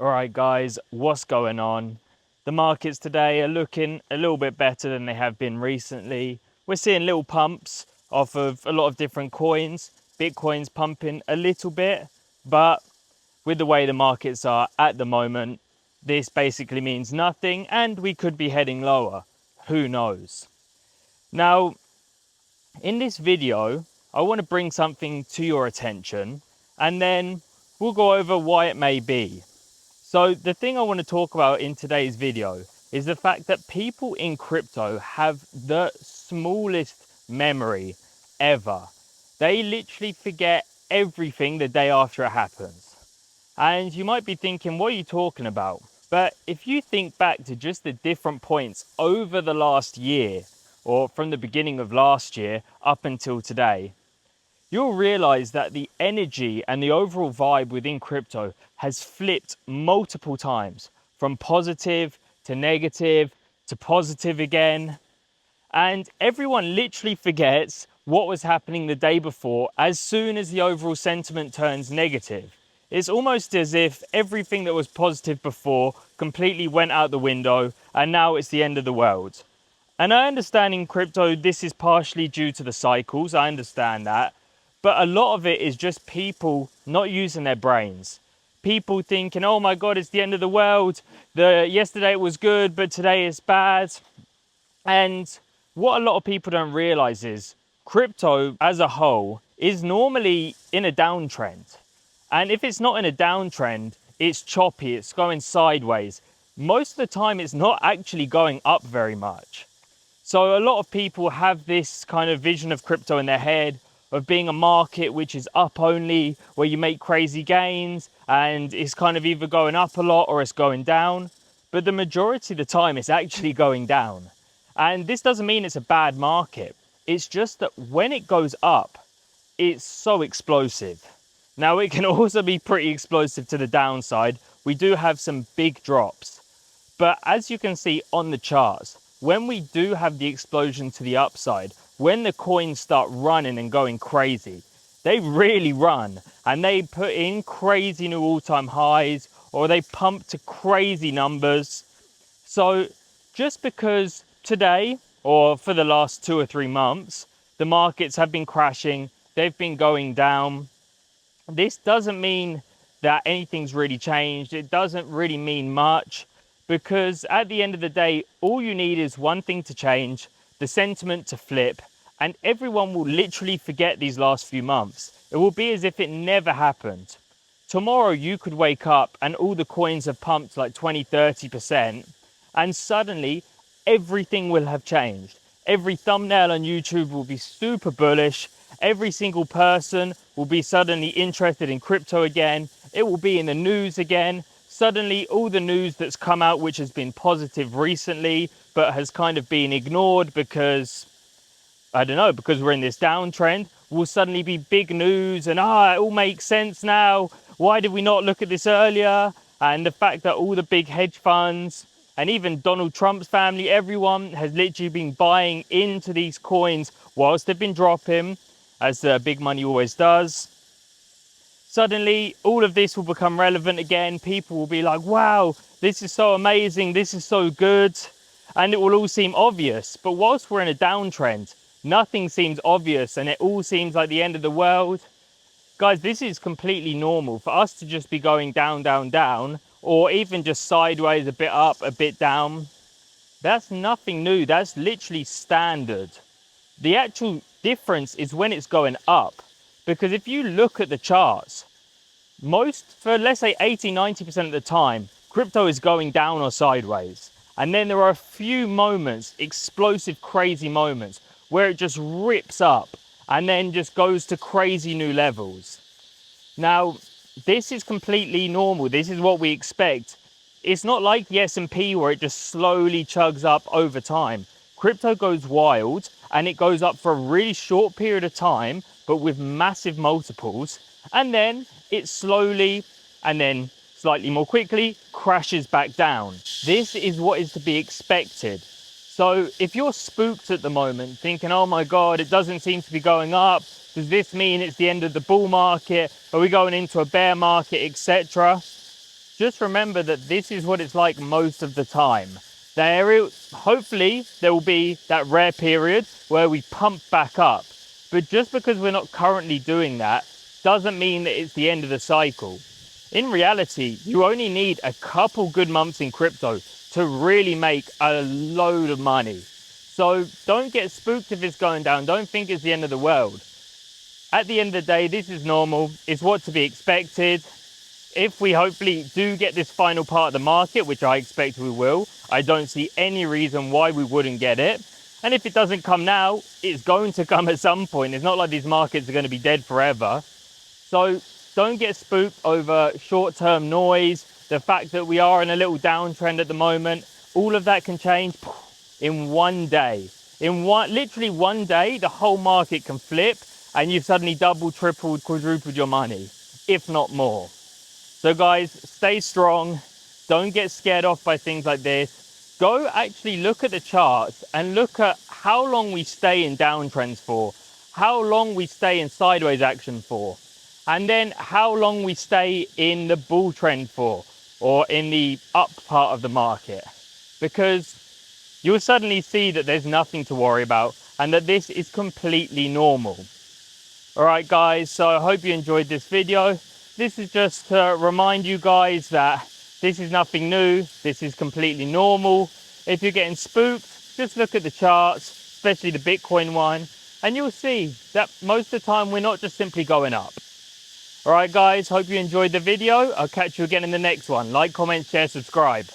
All right, guys, what's going on? The markets today are looking a little bit better than they have been recently. We're seeing little pumps off of a lot of different coins. Bitcoin's pumping a little bit, but with the way the markets are at the moment, this basically means nothing and we could be heading lower. Who knows? Now, in this video, I want to bring something to your attention and then we'll go over why it may be. So the thing I want to talk about in today's video is the fact that people in crypto have the smallest memory ever. They literally forget everything the day after it happens. And you might be thinking, what are you talking about? But if you think back to just the different points over the last year, or from the beginning of last year up until today, you'll realize that the energy and the overall vibe within crypto has flipped multiple times, from positive to negative to positive again. And everyone literally forgets what was happening the day before as soon as the overall sentiment turns negative. It's almost as if everything that was positive before completely went out the window and now it's the end of the world. And I understand in crypto this is partially due to the cycles, I understand that. But a lot of it is just people not using their brains. People thinking, oh my God, it's the end of the world. Yesterday it was good, but today it's bad. And what a lot of people don't realize is crypto as a whole is normally in a downtrend. And if it's not in a downtrend, it's choppy, it's going sideways. Most of the time, it's not actually going up very much. So a lot of people have this kind of vision of crypto in their head of being a market which is up only, where you make crazy gains and it's kind of either going up a lot or it's going down. But the majority of the time it's actually going down. And this doesn't mean it's a bad market. It's just that when it goes up, it's so explosive. Now it can also be pretty explosive to the downside. We do have some big drops. But as you can see on the charts, when we do have the explosion to the upside, when the coins start running and going crazy, they really run and they put in crazy new all-time highs or they pump to crazy numbers. So just because today or for the last 2 or 3 months, the markets have been crashing, they've been going down, this doesn't mean that anything's really changed. It doesn't really mean much. Because at the end of the day, all you need is one thing to change, the sentiment to flip, and everyone will literally forget these last few months. It will be as if it never happened. Tomorrow you could wake up and all the coins have pumped like 20, 30%, and suddenly everything will have changed. Every thumbnail on YouTube will be super bullish. Every single person will be suddenly interested in crypto again. It will be in the news again. Suddenly all the news that's come out which has been positive recently but has kind of been ignored because, I don't know, because we're in this downtrend, will suddenly be big news and it all makes sense now. Why did we not look at this earlier? And the fact that all the big hedge funds and even Donald Trump's family, everyone has literally been buying into these coins whilst they've been dropping, as big money always does. Suddenly, all of this will become relevant again. People will be like, wow, this is so amazing. This is so good. And it will all seem obvious. But whilst we're in a downtrend, nothing seems obvious and it all seems like the end of the world. Guys, this is completely normal for us to just be going down, down, down, or even just sideways, a bit up, a bit down. That's nothing new. That's literally standard. The actual difference is when it's going up. Because if you look at the charts, for let's say 80-90% of the time, crypto is going down or sideways. And then there are a few moments, explosive, crazy moments, where it just rips up and then just goes to crazy new levels. Now, this is completely normal. This is what we expect. It's not like the S&P where it just slowly chugs up over time. Crypto goes wild and it goes up for a really short period of time, but with massive multiples. And then it slowly and then slightly more quickly crashes back down. This is what is to be expected. So if you're spooked at the moment thinking, oh my God, it doesn't seem to be going up, does this mean it's the end of the bull market? Are we going into a bear market, etc.? just remember that this is what it's like most of the time. Hopefully there will be that rare period where we pump back up, but just because we're not currently doing that doesn't mean that it's the end of the cycle. In reality, you only need a couple good months in crypto to really make a load of money. So don't get spooked if it's going down. Don't think it's the end of the world. At the end of the day, this is normal. It's what to be expected. If we hopefully do get this final part of the market, which I expect we will, I don't see any reason why we wouldn't get it. And if it doesn't come now, it's going to come at some point. It's not like these markets are going to be dead forever. So don't get spooked over short-term noise, the fact that we are in a little downtrend at the moment. All of that can change in one day. Literally one day, the whole market can flip and you've suddenly doubled, tripled, quadrupled your money, if not more. So guys, stay strong. Don't get scared off by things like this. Go actually look at the charts and look at how long we stay in downtrends for, how long we stay in sideways action for, and then how long we stay in the bull trend for, or in the up part of the market. Because you'll suddenly see that there's nothing to worry about and that this is completely normal. All right, guys, so I hope you enjoyed this video. This is just to remind you guys that this is nothing new. This is completely normal. If you're getting spooked, just look at the charts, especially the Bitcoin one, and you'll see that most of the time we're not just simply going up. All right, guys, hope you enjoyed the video. I'll catch you again in the next one. Like, comment, share, subscribe.